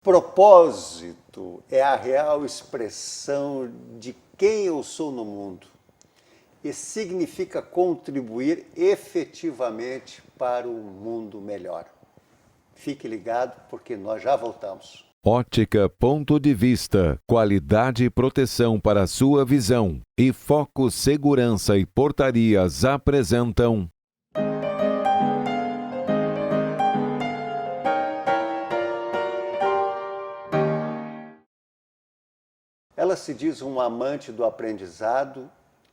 Propósito é a real expressão de quem eu sou no mundo e significa contribuir efetivamente para um mundo melhor. Fique ligado porque nós já voltamos. Ótica Ponto de Vista, qualidade e proteção para sua visão. E Foco Segurança e Portarias apresentam... Ela se diz um amante do aprendizado,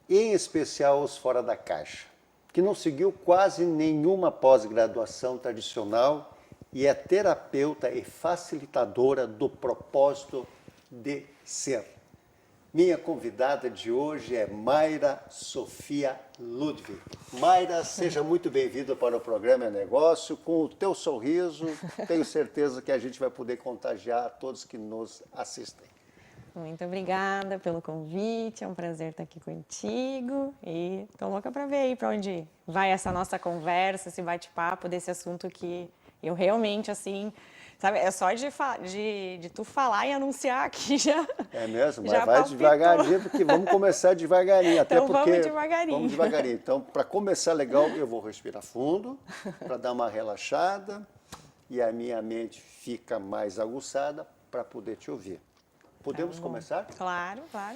em especial os fora da caixa, que não seguiu quase nenhuma pós-graduação tradicional e é terapeuta e facilitadora do propósito de ser. Minha convidada de hoje é Mayra Sofia Ludwig. Mayra, seja muito bem-vinda para o programa É Negócio. Com o teu sorriso, tenho certeza que a gente vai poder contagiar a todos que nos assistem. Muito obrigada pelo convite, é um prazer estar aqui contigo e estou louca para ver aí para onde vai essa nossa conversa, esse bate-papo desse assunto que eu realmente, assim, sabe, é só de tu falar e anunciar aqui já. É mesmo? Mas já vai palpitou. devagarinho, porque vamos começar devagarinho. Até Então porque vamos devagarinho. Vamos devagarinho. Então, para começar legal, eu vou respirar fundo, para dar uma relaxada e a minha mente fica mais aguçada para poder te ouvir. Podemos começar? Claro, claro.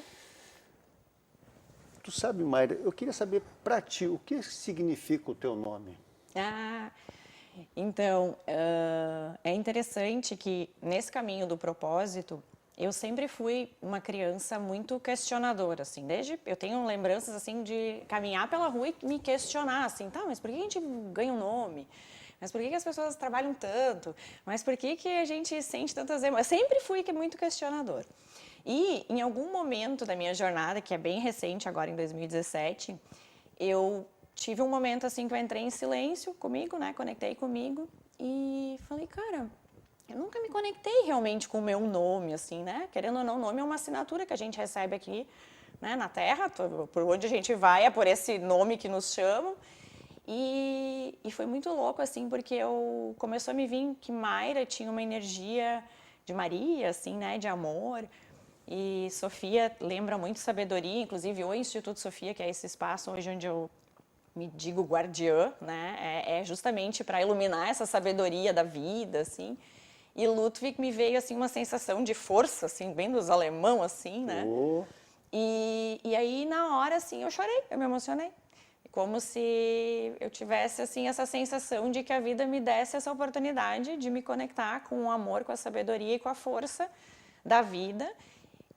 Tu sabe, Mayra, eu queria saber para ti, o que significa o teu nome? Então, é interessante que nesse caminho do propósito, eu sempre fui uma criança muito questionadora, assim, desde eu tenho lembranças assim de caminhar pela rua e me questionar, assim, tá, mas por que a gente ganha um nome? Mas por que as pessoas trabalham tanto? Mas por que a gente sente tantas emoções? Eu sempre fui muito questionador. E em algum momento da minha jornada, que é bem recente, agora em 2017, eu tive um momento assim que eu entrei em silêncio comigo, né? Conectei comigo e falei, cara, eu nunca me conectei realmente com o meu nome, assim, né? Querendo ou não, o nome é uma assinatura que a gente recebe aqui, né, na Terra, por onde a gente vai é por esse nome que nos chamam. E foi muito louco, assim, porque começou a me vir que Mayra tinha uma energia de Maria, assim, né, de amor. E Sofia lembra muito sabedoria, inclusive o Instituto Sofia, que é esse espaço hoje onde eu me digo guardiã, né, é justamente para iluminar essa sabedoria da vida, assim. E Ludwig me veio, assim, uma sensação de força, assim, bem dos alemão, assim, né. E aí, na hora, assim, eu chorei, eu me emocionei. Como se eu tivesse, assim, essa sensação de que a vida me desse essa oportunidade de me conectar com o amor, com a sabedoria e com a força da vida,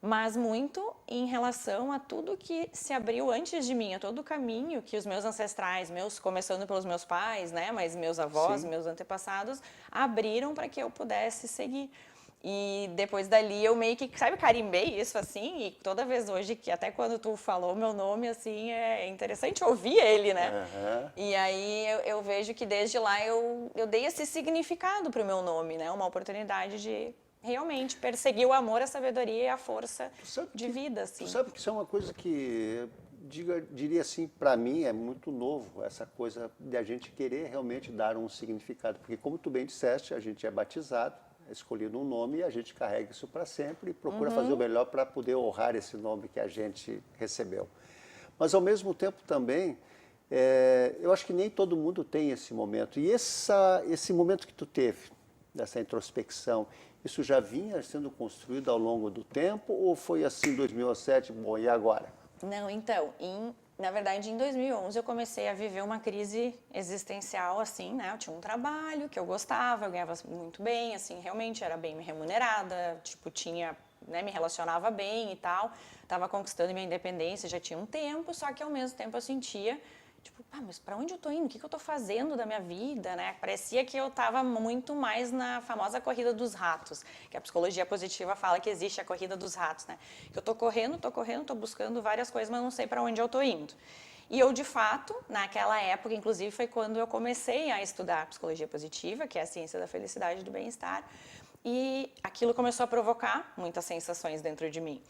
mas muito em relação a tudo que se abriu antes de mim, a todo o caminho que os meus ancestrais, começando pelos meus pais, né, mas meus avós, Sim. meus antepassados, abriram para que eu pudesse seguir. E depois dali eu meio que, sabe, carimbei isso, assim, e toda vez hoje, que até quando tu falou meu nome, assim, é interessante ouvir ele, né? Uhum. E aí eu vejo que desde lá eu dei esse significado pro meu nome, né? Uma oportunidade de realmente perseguir o amor, a sabedoria e a força de vida, assim. Tu sabe que isso é uma coisa que, diria assim, para mim é muito novo, essa coisa de a gente querer realmente dar um significado, porque como tu bem disseste, a gente é batizado, é escolhido um nome e a gente carrega isso para sempre e procura fazer o melhor para poder honrar esse nome que a gente recebeu. Mas, ao mesmo tempo, também, eu acho que nem todo mundo tem esse momento. E esse momento que tu teve, dessa introspecção, isso já vinha sendo construído ao longo do tempo ou foi assim em 2007, bom, e agora? Não, então, na verdade, em 2011 eu comecei a viver uma crise existencial, assim, né? Eu tinha um trabalho que eu gostava, eu ganhava muito bem, assim, realmente era bem remunerada, tipo, né, me relacionava bem e tal, tava conquistando minha independência, já tinha um tempo, só que ao mesmo tempo eu sentia, tipo, mas pra onde eu tô indo? O que eu tô fazendo da minha vida, né? Parecia que eu tava muito mais na famosa corrida dos ratos, que a psicologia positiva fala que existe a corrida dos ratos, né? Que eu tô correndo, tô buscando várias coisas, mas não sei pra onde eu tô indo. E eu, de fato, naquela época, inclusive, foi quando eu comecei a estudar psicologia positiva, que é a ciência da felicidade e do bem-estar, e aquilo começou a provocar muitas sensações dentro de mim.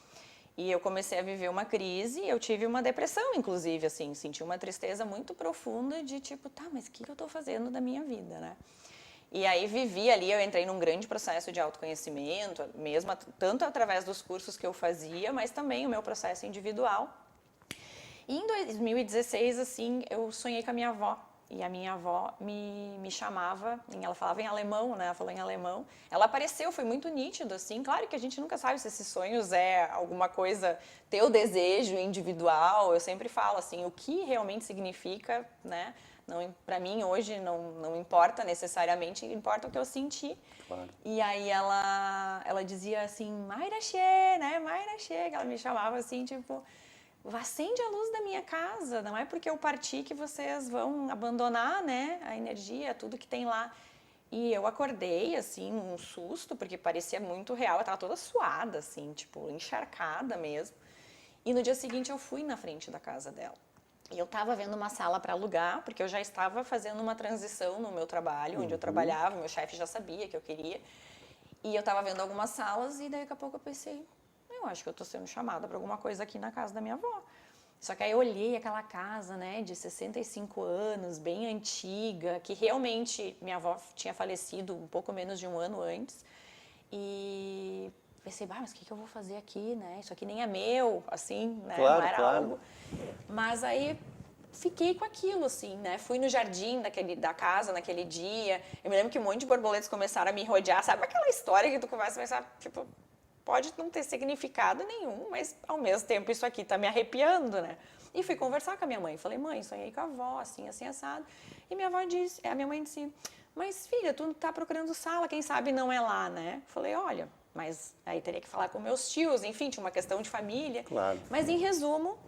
E eu comecei a viver uma crise, eu tive uma depressão, inclusive, assim, senti uma tristeza muito profunda de tipo, tá, mas o que eu tô fazendo da minha vida, né? E aí vivi ali, eu entrei num grande processo de autoconhecimento, mesmo tanto através dos cursos que eu fazia, mas também o meu processo individual. E em 2016, assim, eu sonhei com a minha avó. E a minha avó me chamava, ela falava em alemão, né? Ela falou em alemão. Ela apareceu, foi muito nítido, assim. Claro que a gente nunca sabe se esses sonhos é alguma coisa, teu desejo individual. Eu sempre falo, assim, o que realmente significa, né? Para mim, hoje, não importa necessariamente, importa o que eu senti. Claro. E aí ela dizia assim, Mayra Xê, né? Mayra Xê, que ela me chamava assim, tipo... acende a luz da minha casa, não é porque eu parti que vocês vão abandonar, né, a energia, tudo que tem lá. E eu acordei, assim, um susto, porque parecia muito real, eu tava toda suada, assim, tipo, encharcada mesmo. E no dia seguinte eu fui na frente da casa dela. E eu estava vendo uma sala para alugar, porque eu já estava fazendo uma transição no meu trabalho, onde eu trabalhava, meu chefe já sabia que eu queria. E eu estava vendo algumas salas e daí daqui a pouco eu pensei, eu acho que eu estou sendo chamada para alguma coisa aqui na casa da minha avó. Só que aí eu olhei aquela casa, né, de 65 anos, bem antiga, que realmente minha avó tinha falecido um pouco menos de um ano antes. E pensei, mas o que eu vou fazer aqui, né? Isso aqui nem é meu, assim, né? Claro, não era claro. algo. Mas aí fiquei com aquilo, assim, né? Fui no jardim da casa naquele dia. Eu me lembro que um monte de borboletas começaram a me rodear. Sabe aquela história que tu começa a pensar, tipo, pode não ter significado nenhum, mas ao mesmo tempo isso aqui tá me arrepiando, né? E fui conversar com a minha mãe. Falei, mãe, sonhei com a avó, assim, assim, assado. E minha mãe disse, mas filha, tu tá procurando sala, quem sabe não é lá, né? Falei, olha, mas aí teria que falar com meus tios, enfim, tinha uma questão de família. Claro. Mas em resumo,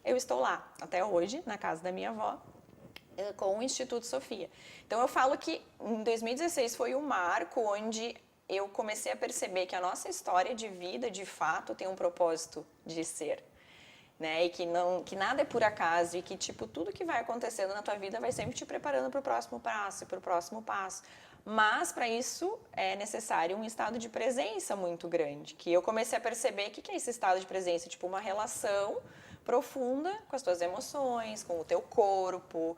eu estou lá, até hoje, na casa da minha avó, com o Instituto Sofia. Então eu falo que em 2016 foi o marco onde eu comecei a perceber que a nossa história de vida, de fato, tem um propósito de ser. Né? E que nada é por acaso e que tipo tudo que vai acontecendo na tua vida vai sempre te preparando para o próximo passo, para o próximo passo. Mas para isso é necessário um estado de presença muito grande, que eu comecei a perceber o que é esse estado de presença, tipo uma relação profunda com as tuas emoções, com o teu corpo,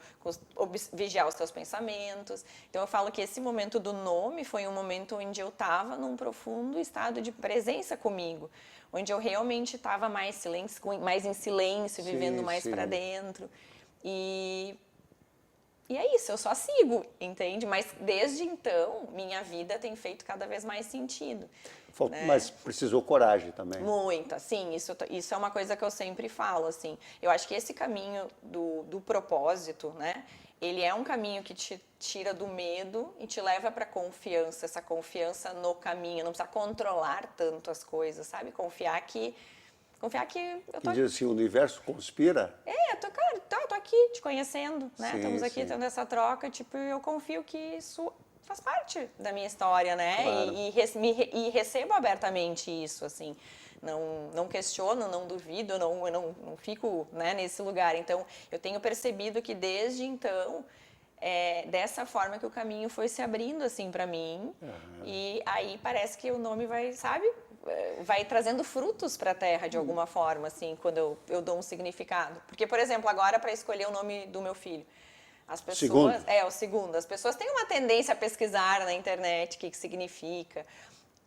vigiar os teus pensamentos. Então eu falo que esse momento do nome foi um momento onde eu estava num profundo estado de presença comigo, onde eu realmente estava mais em silêncio, vivendo mais para dentro. E é isso, eu só sigo, entende? Mas desde então, minha vida tem feito cada vez mais sentido. Né? Mas precisou coragem também. Muita, sim, isso é uma coisa que eu sempre falo, assim. Eu acho que esse caminho do propósito, né? Ele é um caminho que te tira do medo e te leva para confiança, essa confiança no caminho, não precisa controlar tanto as coisas, sabe? Confiar que eu tô... Que diz assim, o universo conspira? eu tô aqui te conhecendo, né? Sim, Estamos aqui tendo essa troca, tipo, eu confio que isso faz parte da minha história, né? Claro. E recebo abertamente isso, assim. Não questiono, não duvido, eu não fico, né, nesse lugar. Então, eu tenho percebido que desde então, dessa forma que o caminho foi se abrindo, assim, para mim. E aí parece que o nome vai, sabe? Vai trazendo frutos para a Terra de alguma forma, assim, quando eu dou um significado. Porque, por exemplo, agora para escolher o nome do meu filho, as pessoas... Segundo? o segundo. As pessoas têm uma tendência a pesquisar na internet o que significa.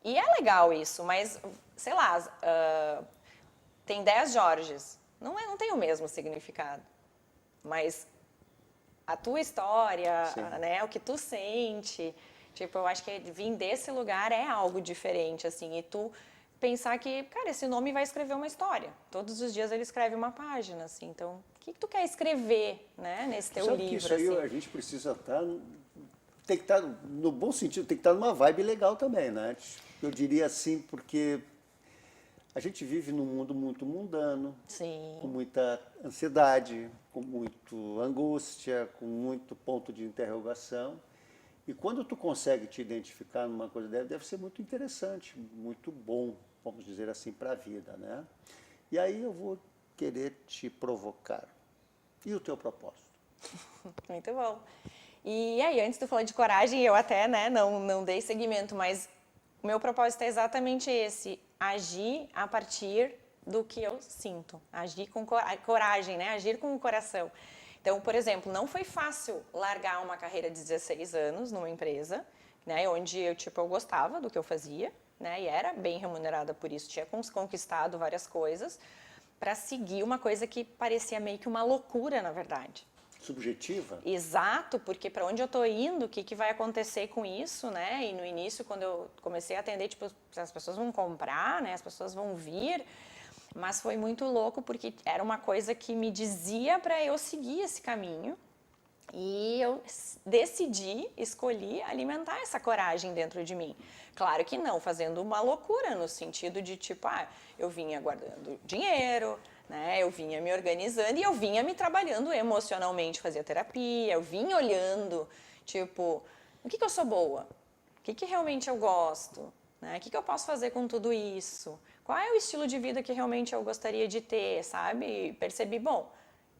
E é legal isso, mas, sei lá, tem 10 Jorges. Não tem o mesmo significado. Mas a tua história, né, o que tu sente... Tipo, eu acho que vir desse lugar é algo diferente, assim, e tu pensar que, cara, esse nome vai escrever uma história. Todos os dias ele escreve uma página, assim, então, o que tu quer escrever, né, nesse teu Sabe livro, que isso aí assim? a gente precisa estar, tem que estar, no bom sentido, tem que estar numa vibe legal também, né? Eu diria assim, porque a gente vive num mundo muito mundano, Sim. com muita ansiedade, com muito angústia, com muito ponto de interrogação. E quando tu consegue te identificar numa coisa dessa, deve ser muito interessante, muito bom, vamos dizer assim, para a vida, né? E aí eu vou querer te provocar. E o teu propósito? Muito bom. E aí, antes tu falou de coragem, eu até, né, não dei seguimento, mas o meu propósito é exatamente esse, agir a partir do que eu sinto, agir com coragem, né, agir com o coração. Então, por exemplo, não foi fácil largar uma carreira de 16 anos numa empresa, né? Onde eu gostava do que eu fazia, né? E era bem remunerada por isso, tinha conquistado várias coisas, para seguir uma coisa que parecia meio que uma loucura, na verdade. Subjetiva? Exato, porque para onde eu tô indo, o que vai acontecer com isso, né? E no início, quando eu comecei a atender, tipo, as pessoas vão comprar, né? As pessoas vão vir, mas foi muito louco porque era uma coisa que me dizia para eu seguir esse caminho. E eu escolhi alimentar essa coragem dentro de mim. Claro que não, fazendo uma loucura, no sentido de tipo, eu vinha guardando dinheiro, né? Eu vinha me organizando e eu vinha me trabalhando emocionalmente, fazia terapia, eu vinha olhando, tipo, o que eu sou boa? O que realmente eu gosto? Né? O que eu posso fazer com tudo isso? Qual é o estilo de vida que realmente eu gostaria de ter, sabe? E percebi, bom,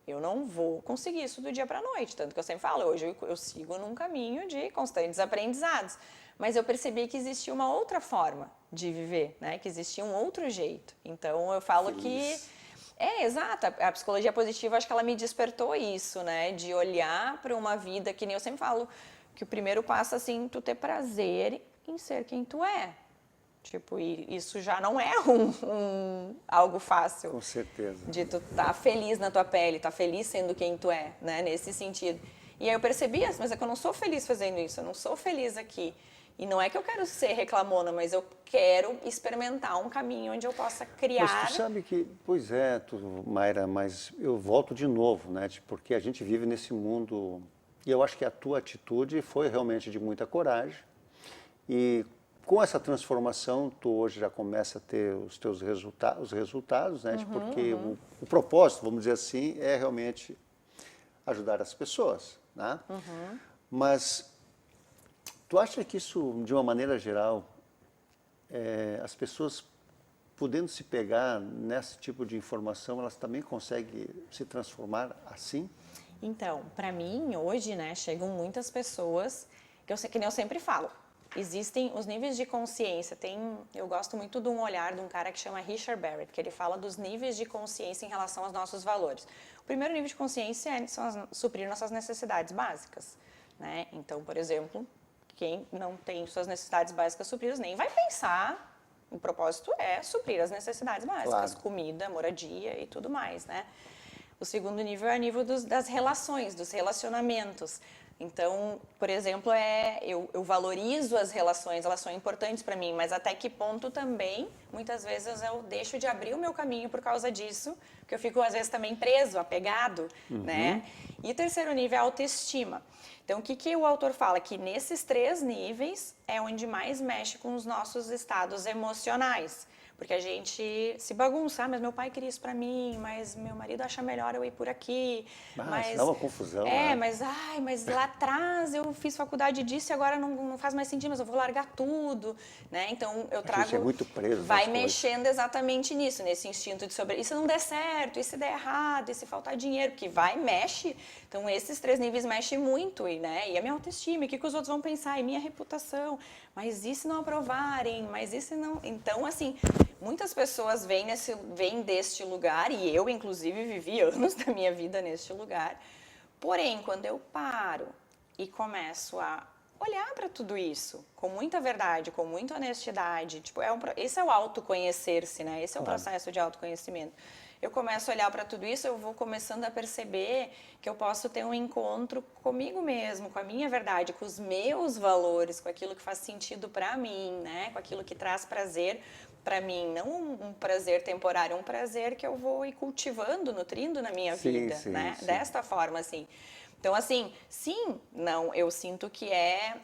eu não vou conseguir isso do dia para a noite, tanto que eu sempre falo, hoje eu sigo num caminho de constantes aprendizados, mas eu percebi que existia uma outra forma de viver, né? Que existia um outro jeito. Então eu falo que exato, a psicologia positiva, acho que ela me despertou isso, né? De olhar para uma vida, que nem eu sempre falo, que o primeiro passo, assim, tu ter prazer em ser quem tu é. Tipo, e isso já não é algo fácil. Com certeza. De tu estar feliz na tua pele, estar feliz sendo quem tu é, né? Nesse sentido. E aí eu percebi, mas é que eu não sou feliz fazendo isso, eu não sou feliz aqui. E não é que eu quero ser reclamona, mas eu quero experimentar um caminho onde eu possa criar... Mas tu sabe que, pois é, Mayra, mas eu volto de novo, né? Porque a gente vive nesse mundo... E eu acho que a tua atitude foi realmente de muita coragem. E com essa transformação, tu hoje já começa a ter os teus resultados, né? Porque o propósito, vamos dizer assim, é realmente ajudar as pessoas, né? Mas tu acha que isso, de uma maneira geral, as pessoas podendo se pegar nesse tipo de informação, elas também conseguem se transformar assim? Então, para mim, hoje, né, chegam muitas pessoas, que nem eu sempre falo, existem os níveis de consciência. Eu gosto muito de um olhar de um cara que chama Richard Barrett, que ele fala dos níveis de consciência em relação aos nossos valores. O primeiro nível de consciência é suprir nossas necessidades básicas, né? Então, por exemplo, quem não tem suas necessidades básicas supridas nem vai pensar, o propósito é suprir as necessidades básicas, claro. Comida, moradia e tudo mais, né? O segundo nível é o nível das relações, dos relacionamentos. Então, por exemplo, eu valorizo as relações, elas são importantes para mim, mas até que ponto também, muitas vezes eu deixo de abrir o meu caminho por causa disso, porque eu fico às vezes também preso, apegado, né? E o terceiro nível é a autoestima. Então, o que o autor fala? Que nesses 3 níveis é onde mais mexe com os nossos estados emocionais. Porque a gente se bagunça, mas meu pai queria isso pra mim, mas meu marido acha melhor eu ir por aqui. Mas dá uma confusão, né? mas lá atrás eu fiz faculdade disso e agora não faz mais sentido, mas eu vou largar tudo, né? Então eu trago... A gente é muito preso. Vai mexendo exatamente nisso, nesse instinto de sobre... E se não der certo, e se der errado, e se faltar dinheiro, que mexe. Então esses 3 níveis mexem muito, né? E a minha autoestima, o que os outros vão pensar, e minha reputação. Mas e se não aprovarem? Mas e se não... Então, assim... Muitas pessoas vêm deste lugar, e eu, inclusive, vivi anos da minha vida neste lugar. Porém, quando eu paro e começo a olhar para tudo isso com muita verdade, com muita honestidade, tipo, esse é o autoconhecer-se, né? Esse é o processo de autoconhecimento. Eu começo a olhar para tudo isso, eu vou começando a perceber que eu posso ter um encontro comigo mesmo, com a minha verdade, com os meus valores, com aquilo que faz sentido para mim, né? Com aquilo que traz prazer para mim, não um prazer temporário, um prazer que eu vou ir cultivando, nutrindo na minha vida, né? Sim. Desta forma, assim. Então, assim, eu sinto que é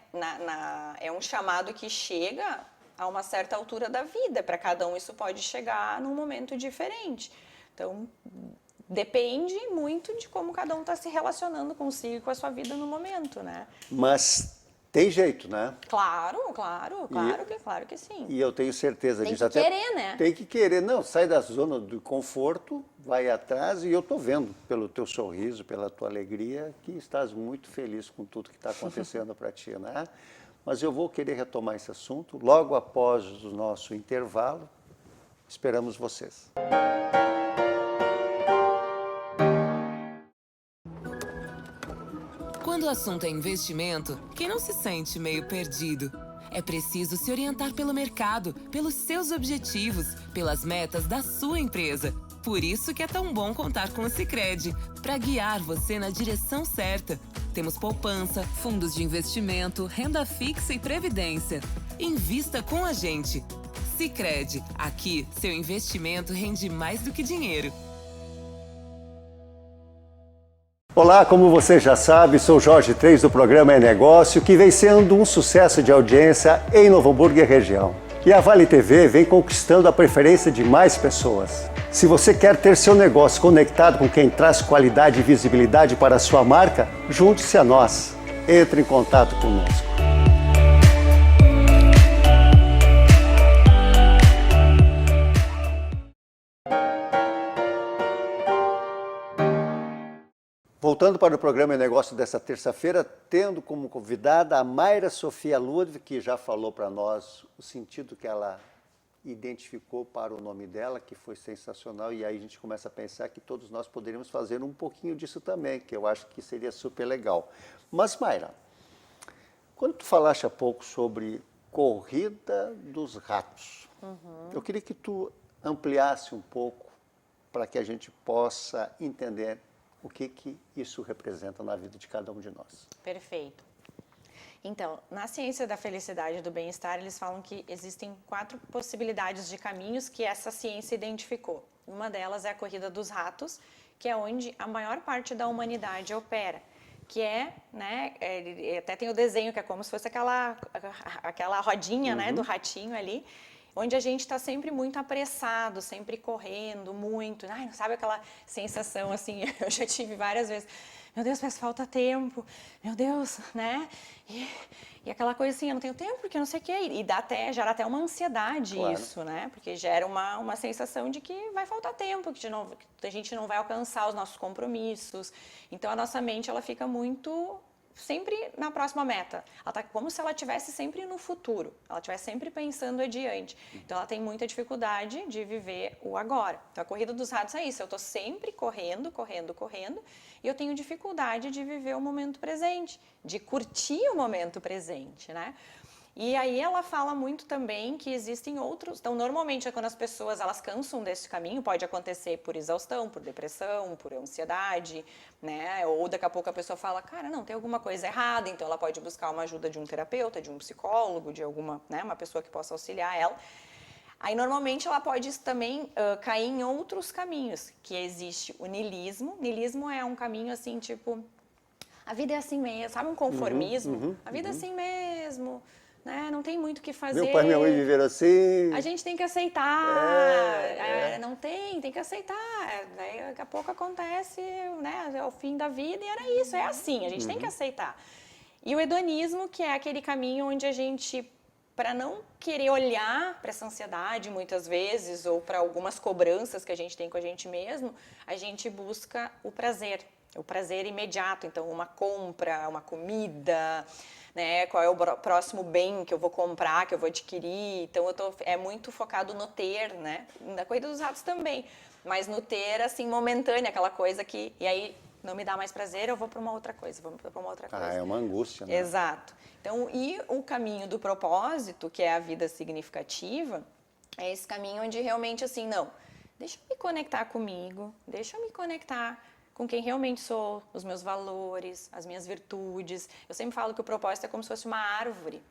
um chamado que chega a uma certa altura da vida. Para cada um isso pode chegar num momento diferente. Então, depende muito de como cada um está se relacionando consigo e com a sua vida no momento, né? Mas tem jeito, né? Claro que sim. E eu tenho certeza disso. Tem que querer, né? Tem que querer. Não, sai da zona do conforto, vai atrás, e eu estou vendo pelo teu sorriso, pela tua alegria, que estás muito feliz com tudo que está acontecendo para ti, né? Mas eu vou querer retomar esse assunto logo após o nosso intervalo. Esperamos vocês. Quando o assunto é investimento, quem não se sente meio perdido? É preciso se orientar pelo mercado, pelos seus objetivos, pelas metas da sua empresa. Por isso que é tão bom contar com o Sicredi, para guiar você na direção certa. Temos poupança, fundos de investimento, renda fixa e previdência. Invista com a gente. Sicredi, aqui seu investimento rende mais do que dinheiro. Olá, como você já sabe, sou Jorge 3 do programa É Negócio, que vem sendo um sucesso de audiência em Novo Hamburgo e região. E a Vale TV vem conquistando a preferência de mais pessoas. Se você quer ter seu negócio conectado com quem traz qualidade e visibilidade para a sua marca, junte-se a nós. Entre em contato conosco. Voltando para o programa Negócio dessa terça-feira, tendo como convidada a Mayra Sofia Ludwig, que já falou para nós o sentido que ela identificou para o nome dela, que foi sensacional, e aí a gente começa a pensar que todos nós poderíamos fazer um pouquinho disso também, que eu acho que seria super legal. Mas, Mayra, quando tu falaste há pouco sobre corrida dos ratos, eu queria que tu ampliasse um pouco para que a gente possa entender o que isso representa na vida de cada um de nós. Perfeito. Então, na ciência da felicidade e do bem-estar, eles falam que existem 4 possibilidades de caminhos que essa ciência identificou. Uma delas é a corrida dos ratos, que é onde a maior parte da humanidade opera, que é, né, até tem o desenho que é como se fosse aquela rodinha, né, do ratinho ali, onde a gente está sempre muito apressado, sempre correndo, muito. Ai, sabe aquela sensação assim, eu já tive várias vezes, meu Deus, faz falta tempo, meu Deus, né? E aquela coisa assim, eu não tenho tempo porque não sei o quê, e gera até uma ansiedade. Claro. Isso, né? Porque gera uma sensação de que vai faltar tempo, que a gente não vai alcançar os nossos compromissos. Então a nossa mente, ela fica muito sempre na próxima meta. Ela tá como se ela estivesse sempre no futuro. Ela estivesse sempre pensando adiante. Então, ela tem muita dificuldade de viver o agora. Então, a corrida dos ratos é isso. Eu estou sempre correndo, e eu tenho dificuldade de viver o momento presente, de curtir o momento presente, né? E aí ela fala muito também que existem outros... Então, normalmente, quando as pessoas elas cansam desse caminho, pode acontecer por exaustão, por depressão, por ansiedade, né? Ou daqui a pouco a pessoa fala, cara, não, tem alguma coisa errada, então ela pode buscar uma ajuda de um terapeuta, de um psicólogo, de alguma, né, uma pessoa que possa auxiliar ela. Aí, normalmente, ela pode também cair em outros caminhos, que existe o niilismo. Niilismo é um caminho, assim, tipo, a vida é assim mesmo, sabe um conformismo? A vida é assim mesmo... Né? Não tem muito o que fazer. Meu pai e minha mãe viveram assim. A gente tem que aceitar. Não tem que aceitar. Daí daqui a pouco acontece, né? É o fim da vida e era isso, é assim, a gente tem que aceitar. E o hedonismo, que é aquele caminho onde a gente, para não querer olhar para essa ansiedade muitas vezes, ou para algumas cobranças que a gente tem com a gente mesmo, a gente busca o prazer imediato. Então, uma compra, uma comida, né, qual é o próximo bem que eu vou comprar, que eu vou adquirir. Então, é muito focado no ter, né? Na corrida dos ratos também, mas no ter, assim, momentâneo, aquela coisa que... E aí, não me dá mais prazer, eu vou para uma outra coisa, é uma angústia, né? Exato. Então, e o caminho do propósito, que é a vida significativa, é esse caminho onde realmente, assim, não, deixa eu me conectar comigo, deixa eu me conectar com quem realmente sou, os meus valores, as minhas virtudes. Eu sempre falo que o propósito é como se fosse uma árvore,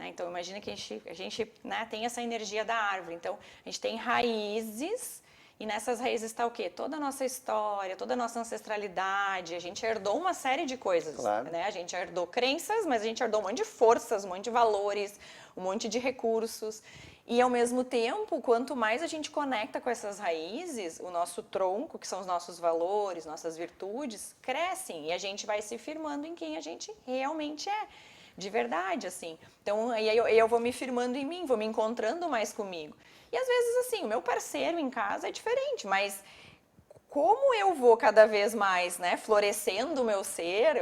né? Então, imagina que a gente né, tem essa energia da árvore. Então, a gente tem raízes, e nessas raízes está o quê? Toda a nossa história, toda a nossa ancestralidade. A gente herdou uma série de coisas, claro, né? A gente herdou crenças, mas a gente herdou um monte de forças, um monte de valores, um monte de recursos. E, ao mesmo tempo, quanto mais a gente conecta com essas raízes, o nosso tronco, que são os nossos valores, nossas virtudes, crescem. E a gente vai se firmando em quem a gente realmente é, de verdade, assim. Então, aí eu vou me firmando em mim, vou me encontrando mais comigo. E, às vezes, assim, o meu parceiro em casa é diferente, mas como eu vou cada vez mais, né, florescendo o meu ser,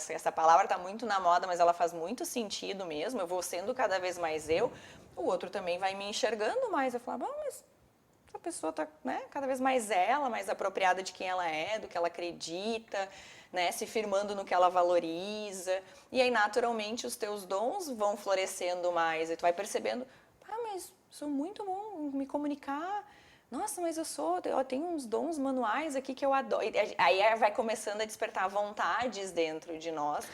essa palavra está muito na moda, mas ela faz muito sentido mesmo, eu vou sendo cada vez mais eu, o outro também vai me enxergando mais, eu falo, bom, mas a pessoa está, né, cada vez mais ela, mais apropriada de quem ela é, do que ela acredita, né, se firmando no que ela valoriza. E aí, naturalmente, os teus dons vão florescendo mais. E tu vai percebendo, mas sou muito bom em me comunicar. Nossa, mas eu tenho uns dons manuais aqui que eu adoro. E aí vai começando a despertar vontades dentro de nós.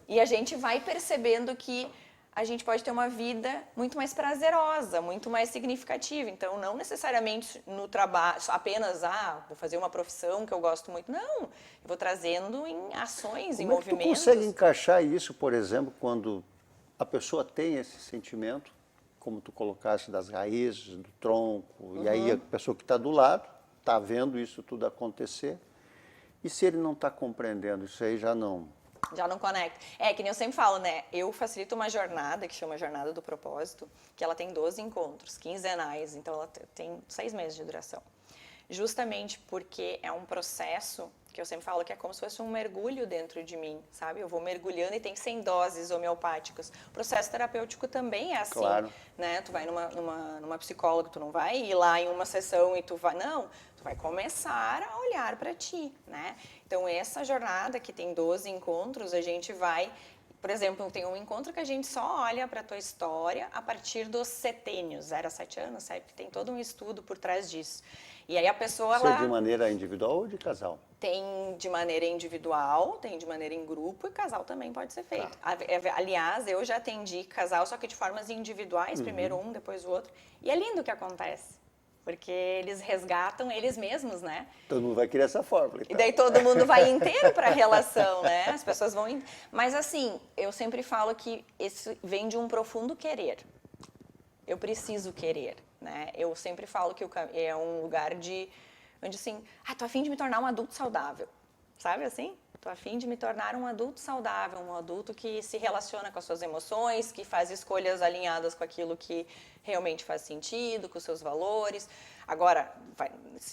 E a gente vai percebendo que a gente pode ter uma vida muito mais prazerosa, muito mais significativa. Então, não necessariamente no trabalho, apenas, vou fazer uma profissão que eu gosto muito. Não, eu vou trazendo em ações, em Como é que tu movimentos. consegue encaixar isso, por exemplo, quando a pessoa tem esse sentimento, como tu colocaste, das raízes, do tronco, e aí a pessoa que está do lado está vendo isso tudo acontecer, e se ele não está compreendendo, isso aí já não... Já não conecta. É, que nem eu sempre falo, né? Eu facilito uma jornada, que chama Jornada do Propósito, que ela tem 12 encontros, quinzenais, então ela tem 6 meses de duração. Justamente porque é um processo que eu sempre falo que é como se fosse um mergulho dentro de mim, sabe? Eu vou mergulhando e tem que ser em doses homeopáticas. O processo terapêutico também é assim, Claro. né? Tu vai numa psicóloga, tu não vai ir lá em uma sessão e tu vai... Não, tu vai começar a olhar para ti, né? Então, essa jornada que tem 12 encontros, a gente vai... Por exemplo, tem um encontro que a gente só olha para a tua história a partir dos setênios, 0 a 7 anos, sabe? Tem todo um estudo por trás disso. E aí a pessoa... Isso é de maneira individual ou de casal? Tem de maneira individual, tem de maneira em grupo e casal também pode ser feito. Aliás, eu já atendi casal, só que de formas individuais, primeiro um, depois o outro. E é lindo o que acontece, porque eles resgatam eles mesmos, né? Todo mundo vai querer essa fórmula. Então. E daí todo mundo vai inteiro para a relação, né? As pessoas vão... Mas assim, eu sempre falo que isso vem de um profundo querer. Eu preciso querer, né? Eu sempre falo que é um lugar de... Onde assim, tô a fim de me tornar um adulto saudável, sabe assim? Tô a fim de me tornar um adulto saudável, um adulto que se relaciona com as suas emoções, que faz escolhas alinhadas com aquilo que realmente faz sentido, com os seus valores. Agora,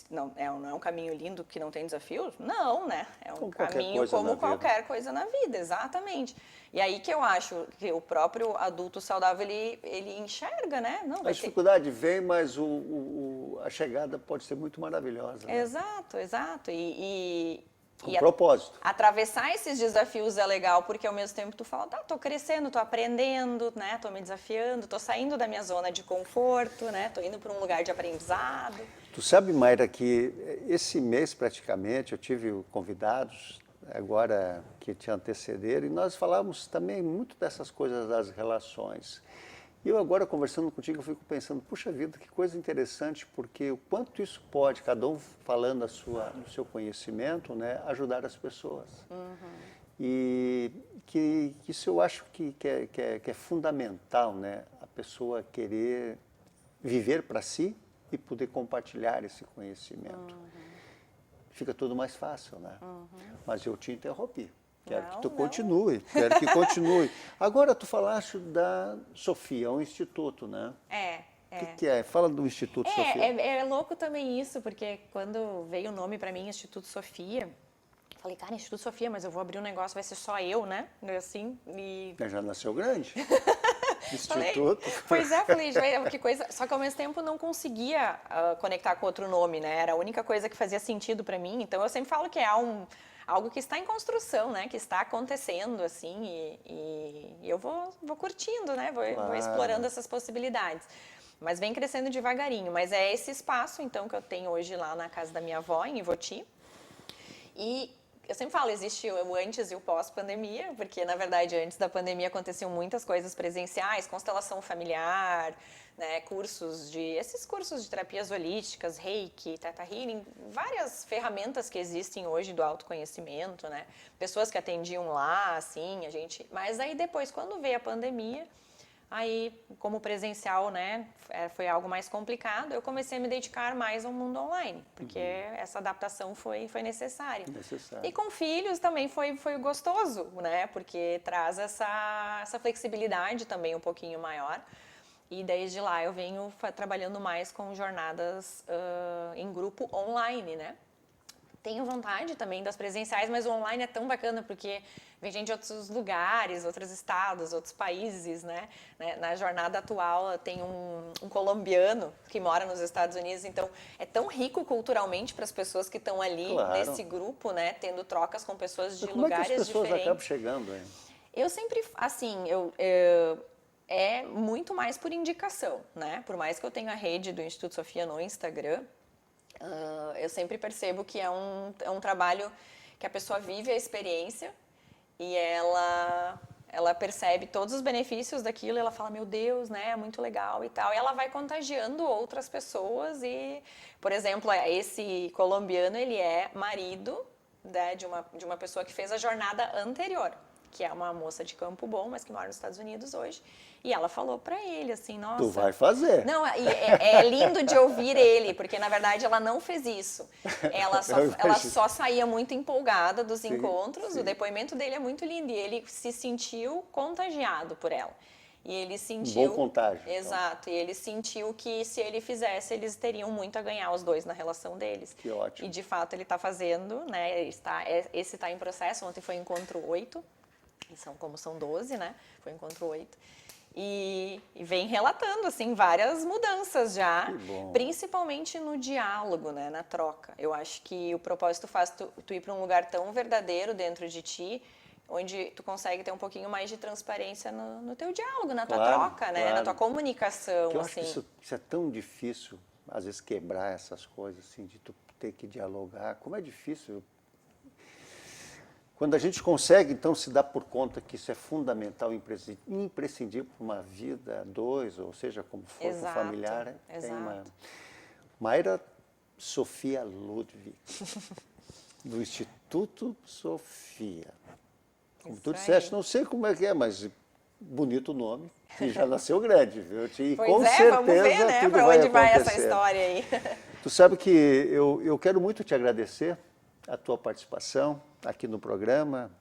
não é um caminho lindo que não tem desafios? Não, né? É um caminho como qualquer coisa na vida, exatamente. E aí que eu acho que o próprio adulto saudável, ele enxerga, né? Não, a dificuldade vem, mas a chegada pode ser muito maravilhosa. Né? Exato, exato. Com propósito. Atravessar esses desafios é legal, porque ao mesmo tempo tu fala, tô crescendo, tô aprendendo, né? Tô me desafiando, tô saindo da minha zona de conforto, né? Tô indo para um lugar de aprendizado. Tu sabe, Mayra, que esse mês praticamente eu tive convidados agora que te antecederam e nós falamos também muito dessas coisas das relações. E eu agora, conversando contigo, eu fico pensando, puxa vida, que coisa interessante, porque o quanto isso pode, cada um falando do seu conhecimento, né, ajudar as pessoas. E que isso eu acho que é fundamental, né, a pessoa querer viver para si e poder compartilhar esse conhecimento. Fica tudo mais fácil, né? Mas eu te interrompi. Quero que tu continue, quero que continue. Agora, tu falaste da Sofia, um instituto, né? O que é? Fala do Instituto Sofia. É louco também isso, porque quando veio o nome para mim, Instituto Sofia, falei, cara, Instituto Sofia, mas eu vou abrir um negócio, vai ser só eu, né? Assim, Já nasceu grande. Instituto. Pois é, falei, que coisa. Só que ao mesmo tempo não conseguia conectar com outro nome, né? Era a única coisa que fazia sentido para mim. Então eu sempre falo que é algo que está em construção, né? Que está acontecendo, assim, e eu vou curtindo, né? Vou explorando essas possibilidades. Mas vem crescendo devagarinho. Mas é esse espaço, então, que eu tenho hoje lá na casa da minha avó, em Ivoti. E eu sempre falo, existe o antes e o pós-pandemia, porque, na verdade, antes da pandemia aconteciam muitas coisas presenciais, constelação familiar, né, esses cursos de terapias holísticas, Reiki, Theta Healing, várias ferramentas que existem hoje do autoconhecimento, né, pessoas que atendiam lá, assim, mas aí depois, quando veio a pandemia, aí, como presencial, né, foi algo mais complicado, eu comecei a me dedicar mais ao mundo online, porque essa adaptação foi necessária. E com filhos também foi gostoso, né, porque traz essa flexibilidade também um pouquinho maior. E desde lá eu venho trabalhando mais com jornadas em grupo online, né? Tenho vontade também das presenciais, mas o online é tão bacana porque vem gente de outros lugares, outros estados, outros países, né? Na jornada atual tem um colombiano que mora nos Estados Unidos, então é tão rico culturalmente para as pessoas que estão ali Claro. nesse grupo, né? Tendo trocas com pessoas de Mas como é que lugares as pessoas diferentes. acabam chegando, hein? Eu sempre, assim, é muito mais por indicação, né? Por mais que eu tenha a rede do Instituto Sofia no Instagram, eu sempre percebo que é um trabalho que a pessoa vive a experiência e ela percebe todos os benefícios daquilo e ela fala, meu Deus, né, é muito legal e tal. E ela vai contagiando outras pessoas e, por exemplo, esse colombiano, ele é marido, né, de uma pessoa que fez a jornada anterior, que é uma moça de Campo Bom, mas que mora nos Estados Unidos hoje. E ela falou pra ele, assim, nossa... Tu vai fazer. Não, é lindo de ouvir ele, porque, na verdade, ela não fez isso. Ela só saía muito empolgada dos encontros, sim. O depoimento dele é muito lindo, e ele se sentiu contagiado por ela. E ele sentiu... Bom contágio. Exato, e ele sentiu que se ele fizesse, eles teriam muito a ganhar, os dois, na relação deles. Que ótimo. E, de fato, ele está fazendo, né? Esse está em processo, ontem foi o encontro 8, como são 12, né? Foi o encontro 8. E vem relatando, assim, várias mudanças já, principalmente no diálogo, né, na troca. Eu acho que o propósito faz tu ir para um lugar tão verdadeiro dentro de ti, onde tu consegue ter um pouquinho mais de transparência no teu diálogo, na tua troca, né, na tua comunicação, eu assim. acho que isso é tão difícil, às vezes, quebrar essas coisas, assim, de tu ter que dialogar. Como é difícil. Quando a gente consegue, então, se dar por conta que isso é fundamental, imprescindível para uma vida, dois, ou seja, como for, Exato, com familiar, exato. tem uma... Mayra Sofia Ludwig, do Instituto Sofia. Como tu disseste, não sei como é que é, mas bonito o nome, e já nasceu grande, viu? E Pois com é, certeza vamos ver, né, tudo para vai onde vai essa acontecer. história aí. Tu sabe que eu quero muito te agradecer a tua participação aqui no programa.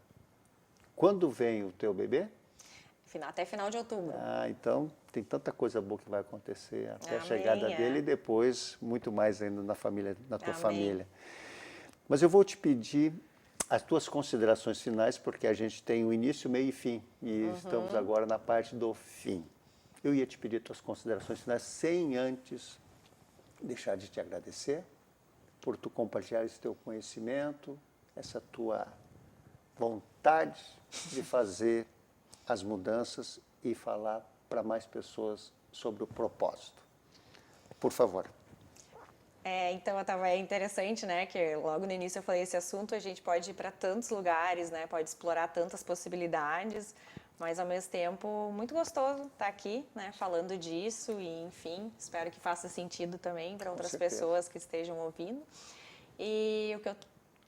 Quando vem o teu bebê? Até final de outubro. Ah, então tem tanta coisa boa que vai acontecer até a Amém, chegada dele e depois muito mais ainda na família, na tua Amém. família. Mas eu vou te pedir as tuas considerações finais, porque a gente tem o início, meio e fim, e estamos agora na parte do fim. Eu ia te pedir tuas considerações finais sem antes deixar de te agradecer por tu compartilhar esse teu conhecimento, essa tua vontade de fazer as mudanças e falar para mais pessoas sobre o propósito. Por favor. Então, é interessante, né, que logo no início eu falei esse assunto, a gente pode ir para tantos lugares, né, pode explorar tantas possibilidades, mas ao mesmo tempo muito gostoso estar aqui, né, falando disso e, enfim, espero que faça sentido também para outras pessoas que estejam ouvindo. E o que eu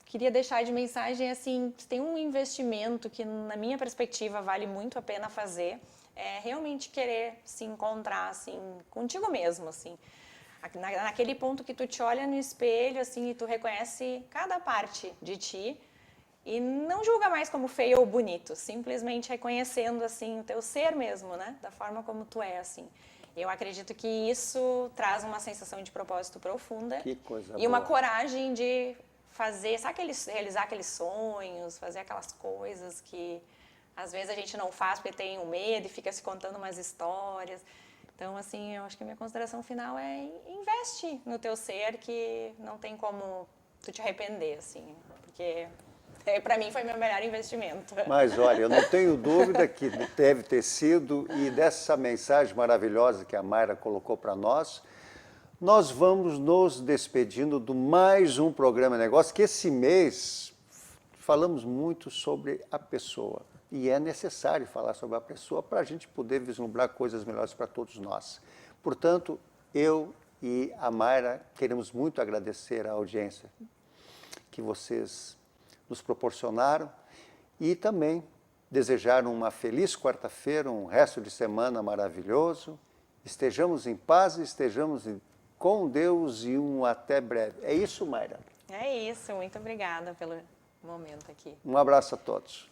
queria deixar de mensagem é assim, se tem um investimento que na minha perspectiva vale muito a pena fazer, é realmente querer se encontrar assim contigo mesmo, assim. Naquele ponto que tu te olha no espelho assim e tu reconhece cada parte de ti e não julga mais como feio ou bonito, simplesmente reconhecendo assim o teu ser mesmo, né, da forma como tu é, assim. Eu acredito que isso traz uma sensação de propósito profunda e uma coragem de fazer, sabe, realizar aqueles sonhos, fazer aquelas coisas que às vezes a gente não faz porque tem um medo e fica se contando umas histórias. Então, assim, eu acho que a minha consideração final é investe no teu ser, que não tem como tu te arrepender, assim, porque para mim foi meu melhor investimento. Mas olha, eu não tenho dúvida que deve ter sido, e dessa mensagem maravilhosa que a Mayra colocou para nós vamos nos despedindo de mais um programa Negócio, que esse mês falamos muito sobre a pessoa. E é necessário falar sobre a pessoa para a gente poder vislumbrar coisas melhores para todos nós. Portanto, eu e a Mayra queremos muito agradecer a audiência que vocês nos proporcionaram e também desejar uma feliz quarta-feira, um resto de semana maravilhoso. Estejamos em paz, estejamos com Deus e até breve. É isso, Mayra? É isso, muito obrigada pelo momento aqui. Um abraço a todos.